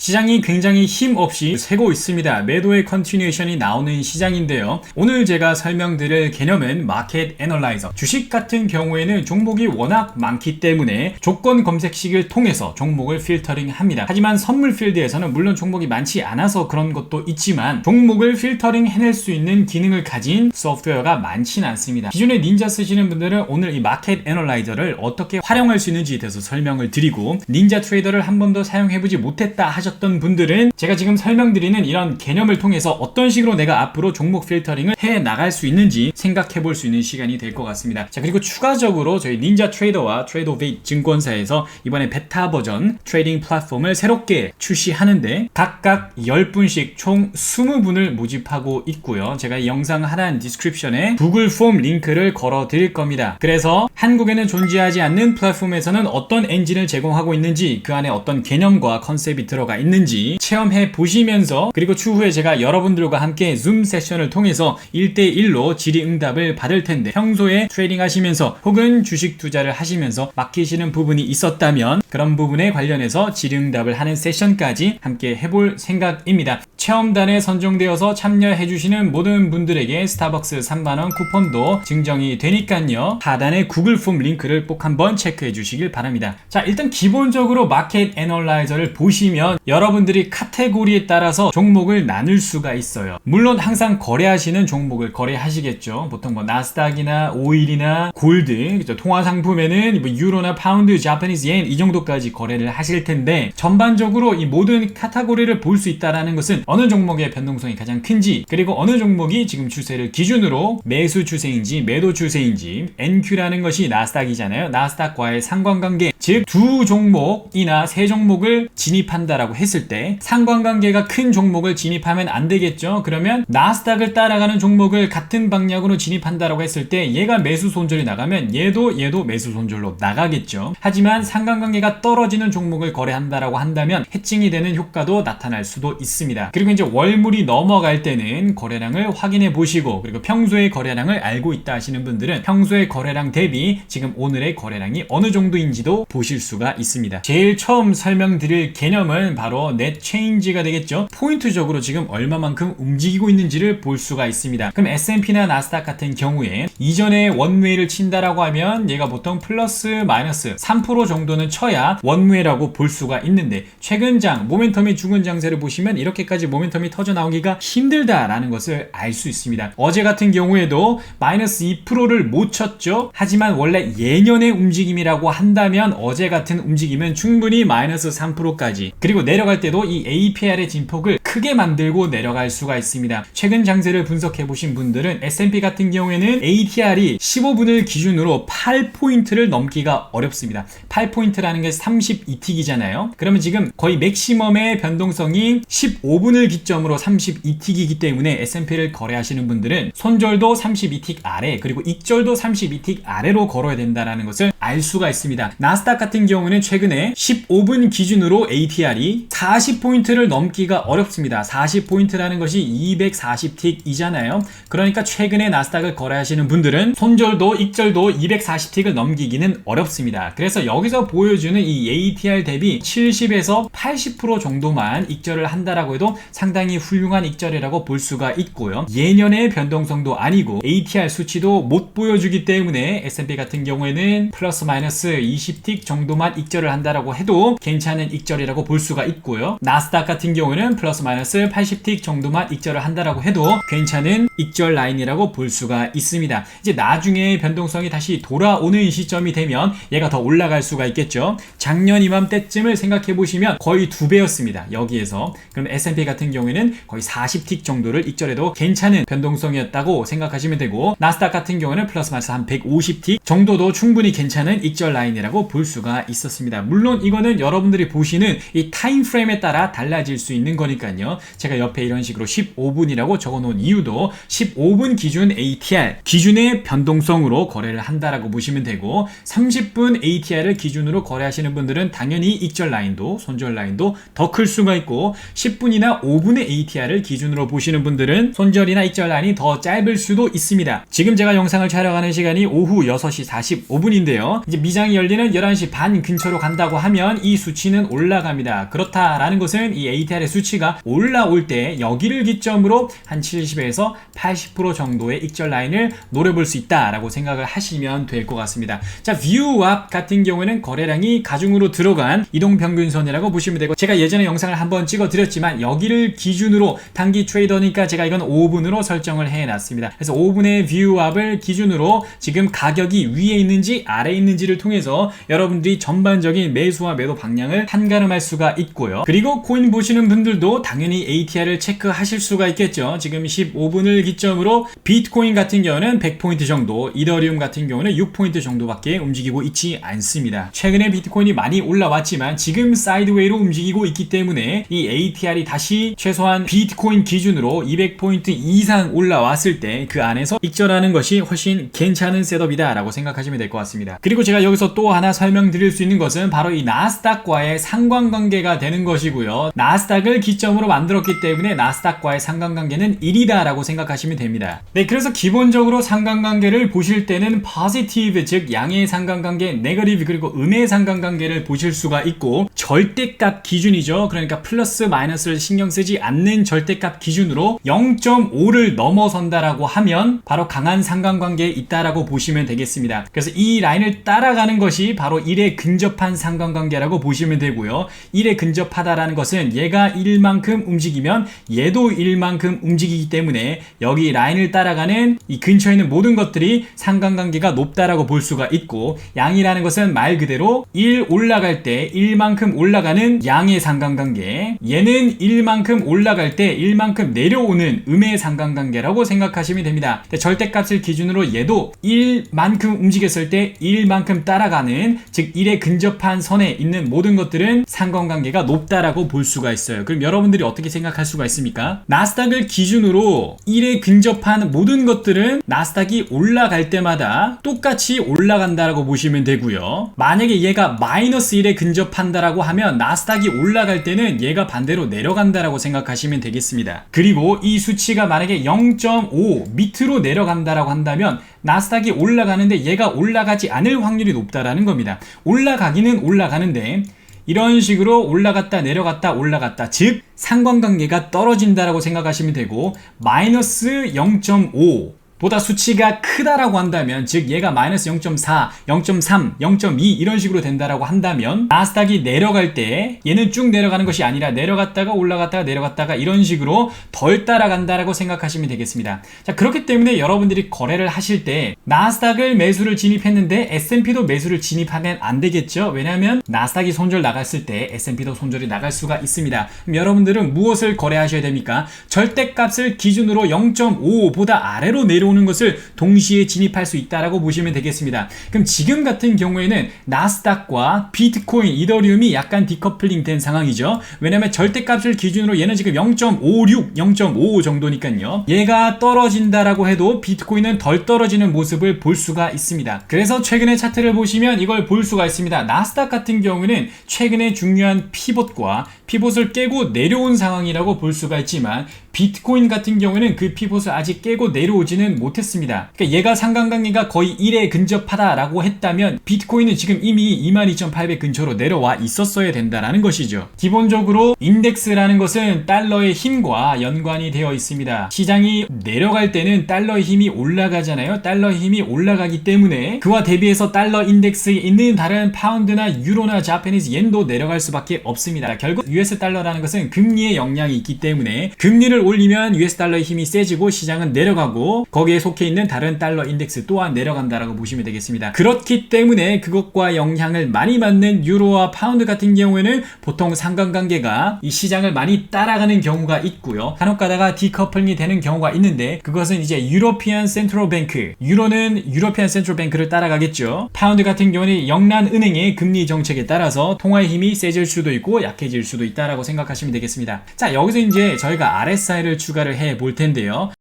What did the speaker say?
시장이 굉장히 힘없이 새고 있습니다. 매도의 컨티뉴에이션이 나오는 시장인데요. 오늘 제가 설명드릴 개념은 마켓 애널라이저. 주식 같은 경우에는 종목이 워낙 많기 때문에 조건 검색식을 통해서 종목을 필터링 합니다. 하지만 선물 필드에서는 물론 종목이 많지 않아서 그런 것도 있지만 종목을 필터링 해낼 수 있는 기능을 가진 소프트웨어가 많진 않습니다. 기존에 닌자 쓰시는 분들은 오늘 이 마켓 애널라이저를 어떻게 활용할 수 있는지에 대해서 설명을 드리고, 닌자 트레이더를 한 번도 사용해보지 못했다 하셨던 분들은 제가 지금 설명드리는 이런 개념을 통해서 어떤 식으로 내가 앞으로 종목 필터링을 해 나갈 수 있는지 생각해 볼 수 있는 시간이 될 것 같습니다. 자, 그리고 추가적으로 저희 닌자 트레이더와 트레이더베이트 증권사에서 이번에 베타 버전 트레이딩 플랫폼을 새롭게 출시하는데 각각 10분씩 총 20분을 모집하고 있고요. 제가 이 영상 하단 디스크립션에 구글 폼 링크를 걸어 드릴 겁니다. 그래서 한국에는 존재하지 않는 플랫폼에서는 어떤 엔진을 제공하고 있는지, 그 안에 어떤 개념과 컨셉이 들어가 있는지 체험해 보시면서, 그리고 추후에 제가 여러분들과 함께 줌 세션을 통해서 1대1로 질의응답을 받을 텐데, 평소에 트레이딩 하시면서 혹은 주식 투자를 하시면서 막히시는 부분이 있었다면 그런 부분에 관련해서 질의응답을 하는 세션까지 함께 해볼 생각입니다. 체험단에 선정되어서 참여해주시는 모든 분들에게 스타벅스 3만원 쿠폰도 증정이 되니까요. 하단에 구글 폼 링크를 꼭 한번 체크해 주시길 바랍니다. 자, 일단 기본적으로 마켓 애널라이저를 보시면 여러분들이 카테고리에 따라서 종목을 나눌 수가 있어요. 물론 항상 거래하시는 종목을 거래하시겠죠. 보통 뭐 나스닥이나 오일이나 골드, 그죠? 통화 상품에는 뭐 유로나 파운드, 자파니즈 옌 이 정도까지 거래를 하실 텐데, 전반적으로 이 모든 카테고리를 볼 수 있다는 것은 어느 종목의 변동성이 가장 큰지, 그리고 어느 종목이 지금 추세를 기준으로 매수 추세인지 매도 추세인지, NQ라는 것이 나스닥이잖아요. 나스닥과의 상관관계, 즉 두 종목이나 세 종목을 진입한다라고 했을 때 상관관계가 큰 종목을 진입하면 안 되겠죠. 그러면 나스닥을 따라가는 종목을 같은 방향으로 진입한다라고 했을 때 얘가 매수 손절이 나가면 얘도 매수 손절로 나가겠죠. 하지만 상관관계가 떨어지는 종목을 거래한다라고 한다면 해칭이 되는 효과도 나타날 수도 있습니다. 그리고 이제 월물이 넘어갈 때는 거래량을 확인해 보시고, 그리고 평소의 거래량을 알고 있다 하시는 분들은 평소의 거래량 대비 지금 오늘의 거래량이 어느 정도인지도 보실 수가 있습니다. 제일 처음 설명드릴 개념은 바로 넷 체인지가 되겠죠. 포인트적으로 지금 얼마만큼 움직이고 있는지를 볼 수가 있습니다. 그럼 S&P나 나스닥 같은 경우에 이전에 원웨이를 친다라고 하면 얘가 보통 플러스 마이너스 3% 정도는 쳐야 원웨이라고 볼 수가 있는데, 최근 장 모멘텀이 죽은 장세를 보시면 이렇게까지 모멘텀이 터져 나오기가 힘들다라는 것을 알 수 있습니다. 어제 같은 경우에도 마이너스 2%를 못 쳤죠. 하지만 원래 예년의 움직임이라고 한다면 어제 같은 움직임은 충분히 마이너스 3%까지, 그리고 내려갈 때도 이 APR의 진폭을 크게 만들고 내려갈 수가 있습니다. 최근 장세를 분석해 보신 분들은 S&P 같은 경우에는 ATR이 15분을 기준으로 8포인트를 넘기가 어렵습니다. 8포인트라는 게 32틱이잖아요. 그러면 지금 거의 맥시멈의 변동성이 15분을 기점으로 32틱이기 때문에 S&P를 거래하시는 분들은 손절도 32틱 아래, 그리고 익절도 32틱 아래로 걸어야 된다는 것을 알 수가 있습니다. 나스닥 같은 경우는 최근에 15분 기준으로 ATR이 40포인트를 넘기가 어렵습니다. 40포인트라는 것이 240틱이잖아요. 그러니까 최근에 나스닥을 거래하시는 분들은 손절도 익절도 240틱을 넘기기는 어렵습니다. 그래서 여기서 보여주는 이 ATR 대비 70에서 80% 정도만 익절을 한다라고 해도 상당히 훌륭한 익절이라고 볼 수가 있고요. 예년의 변동성도 아니고 ATR 수치도 못 보여주기 때문에 S&P 같은 경우에는 플러스 마이너스 20틱 정도만 익절을 한다라고 해도 괜찮은 익절이라고 볼 수가 있고요. 나스닥 같은 경우는 플러스 마이너스 80틱 정도만 익절을 한다라고 해도 괜찮은 익절 라인이라고 볼 수가 있습니다. 이제 나중에 변동성이 다시 돌아오는 시점이 되면 얘가 더 올라갈 수가 있겠죠. 작년 이맘때쯤을 생각해 보시면 거의 2배였습니다. 여기에서. 그럼 S&P 같은 경우에는 거의 40틱 정도를 익절해도 괜찮은 변동성이었다고 생각하시면 되고, 나스닥 같은 경우는 플러스 마이너스 한 150틱 정도도 충분히 괜찮은 익절 라인이라고 볼 수가 있었습니다. 물론 이거는 여러분들이 보시는 이 타임 프레임에 따라 달라질 수 있는 거니까요. 제가 옆에 이런 식으로 15분이라고 적어 놓은 이유도 15분 기준 ATR 기준의 변동성으로 거래를 한다라고 보시면 되고, 30분 ATR을 기준으로 거래하시는 분들은 당연히 익절 라인도 손절 라인도 더 클 수가 있고, 10분이나 5분의 ATR을 기준으로 보시는 분들은 손절이나 익절 라인이 더 짧을 수도 있습니다. 지금 제가 영상을 촬영하는 시간이 오후 6시 45분인데요. 이제 미장이 열리는 11시 반 근처로 간다고 하면 이 수치는 올라갑니다. 그렇다라는 것은 이 ATR의 수치가 올라올 때 여기를 기점으로 한 70에서 80% 정도의 익절 라인을 노려볼 수 있다라고 생각을 하시면 될 것 같습니다. 자, 뷰왑 같은 경우에는 거래량이 가중으로 들어간 이동평균선이라고 보시면 되고, 제가 예전에 영상을 한번 찍어 드렸지만 여기를 기준으로 단기 트레이더니까 제가 이건 5분으로 설정을 해놨습니다. 그래서 5분의 뷰왑을 기준으로 지금 가격이 위에 있는지 아래에 있는지를 통해서 여러분들이 전반적인 매수와 매도 방향을 판가름할 수가 있고요. 그리고 코인 보시는 분들도 당연히 ATR을 체크하실 수가 있겠죠. 지금 15분을 기점으로 비트코인 같은 경우는 100포인트 정도, 이더리움 같은 경우는 6포인트 정도밖에 움직이고 있지 않습니다. 최근에 비트코인이 많이 올라왔지만 지금 사이드웨이로 움직이고 있기 때문에 이 ATR이 다시 최소한 비트코인 기준으로 200포인트 이상 올라왔을 때 그 안에서 익절하는 것이 훨씬 괜찮은 셋업이다 라고 생각하시면 될 것 같습니다. 그리고 제가 여기서 또 하나 설명드릴 수 있는 것은 바로 이 나스닥과의 상관관계가 되는 것이고요. 나스닥을 기점으로 만들었기 때문에 나스닥과의 상관관계는 1이다 라고 생각하시면 됩니다. 네, 그래서 기본적으로 상관관계를 보실 때는 positive, 즉 양의 상관관계, negative, 그리고 음의 상관관계를 보실 수가 있고, 절대값 기준이죠. 그러니까 플러스 마이너스를 신경 쓰지 않는 절대값 기준으로 0.5를 넘어선다라고 하면 바로 강한 상관관계에 있다라고 보시면 되겠습니다. 그래서 이 라인을 따라가는 것이 바로 1에 근접한 상관관계라고 보시면 되고요. 1에 근접하다라는 것은 얘가 1만큼 움직이면 얘도 1만큼 움직이기 때문에 여기 라인을 따라가는 이 근처에 있는 모든 것들이 상관관계가 높다라고 볼 수가 있고, 양이라는 것은 말 그대로 1 올라갈 때 1만큼 올라가는 양의 상관관계, 얘는 1만큼 올라갈 때 1만큼 내려오는 음의 상관관계라고 생각하시면 됩니다. 절대값을 기준으로 얘도 1만큼 움직였을 때 1만큼 따라가는, 즉 1에 근접한 선에 있는 모든 것들은 상관관계가 높다라고 볼 수가 있어요. 그럼 여러분들이 어떻게 생각할 수가 있습니까? 나스닥을 기준으로 1에 근접한 모든 것들은 나스닥이 올라갈 때마다 똑같이 올라간다라고 보시면 되고요. 만약에 얘가 마이너스 1에 근접한다라고 하면 나스닥이 올라갈 때는 얘가 반대로 내려간다라고 생각하시면 되겠습니다. 그리고 이 수치가 만약에 0.5 밑으로 내려간다라고 한다면 나스닥이 올라가는데 얘가 올라가지 않을 확률이 높다라는 겁니다. 올라가기는 올라가는데 이런 식으로 올라갔다 내려갔다 올라갔다, 즉 상관관계가 떨어진다라고 생각하시면 되고, 마이너스 0.5 보다 수치가 크다라고 한다면, 즉 얘가 마이너스 0.4, 0.3, 0.2 이런 식으로 된다라고 한다면 나스닥이 내려갈 때 얘는 쭉 내려가는 것이 아니라 내려갔다가 올라갔다가 내려갔다가 이런 식으로 덜 따라간다라고 생각하시면 되겠습니다. 자, 그렇기 때문에 여러분들이 거래를 하실 때 나스닥을 매수를 진입했는데 S&P도 매수를 진입하면 안 되겠죠. 왜냐하면 나스닥이 손절 나갔을 때 S&P도 손절이 나갈 수가 있습니다. 그럼 여러분들은 무엇을 거래하셔야 됩니까? 절대값을 기준으로 0.5보다 아래로 내려오는 것을 동시에 진입할 수 있다라고 보시면 되겠습니다. 그럼 지금 같은 경우에는 나스닥과 비트코인, 이더리움이 약간 디커플링 된 상황이죠. 왜냐면 절대값을 기준으로 얘는 지금 0.56, 0.55 정도니까요. 얘가 떨어진다라고 해도 비트코인은 덜 떨어지는 모습을 볼 수가 있습니다. 그래서 최근의 차트를 보시면 이걸 볼 수가 있습니다. 나스닥 같은 경우는 최근에 중요한 피봇과 피봇을 깨고 내려온 상황이라고 볼 수가 있지만, 비트코인 같은 경우에는 그 피봇을 아직 깨고 내려오지는 못했습니다. 그러니까 얘가 상관관계가 거의 1에 근접하다라고 했다면 비트코인은 지금 이미 22,800 근처로 내려와 있었어야 된다라는 것이죠. 기본적으로 인덱스라는 것은 달러의 힘과 연관이 되어 있습니다. 시장이 내려갈 때는 달러의 힘이 올라가잖아요. 달러의 힘이 올라가기 때문에 그와 대비해서 달러 인덱스에 있는 다른 파운드나 유로나 자파니즈 옌도 내려갈 수밖에 없습니다. 결국 US 달러라는 것은 금리의 영향이 있기 때문에 금리를 올리면 US 달러의 힘이 세지고 시장은 내려가고 거기에 속해 있는 다른 달러 인덱스 또한 내려간다라고 보시면 되겠습니다. 그렇기 때문에 그것과 영향을 많이 받는 유로와 파운드 같은 경우에는 보통 상관관계가 이 시장을 많이 따라가는 경우가 있고요. 간혹 가다가 디커플링이 되는 경우가 있는데 그것은 이제 유로피안 센트럴 뱅크, 유로는 유로피안 센트럴 뱅크를 따라가겠죠. 파운드 같은 경우는 영란은행의 금리 정책에 따라서 통화의 힘이 세질 수도 있고 약해질 수도 있다라고 생각하시면 되겠습니다. 자, 여기서 이제 저희가 RSI를 추가를 해 볼 텐데요.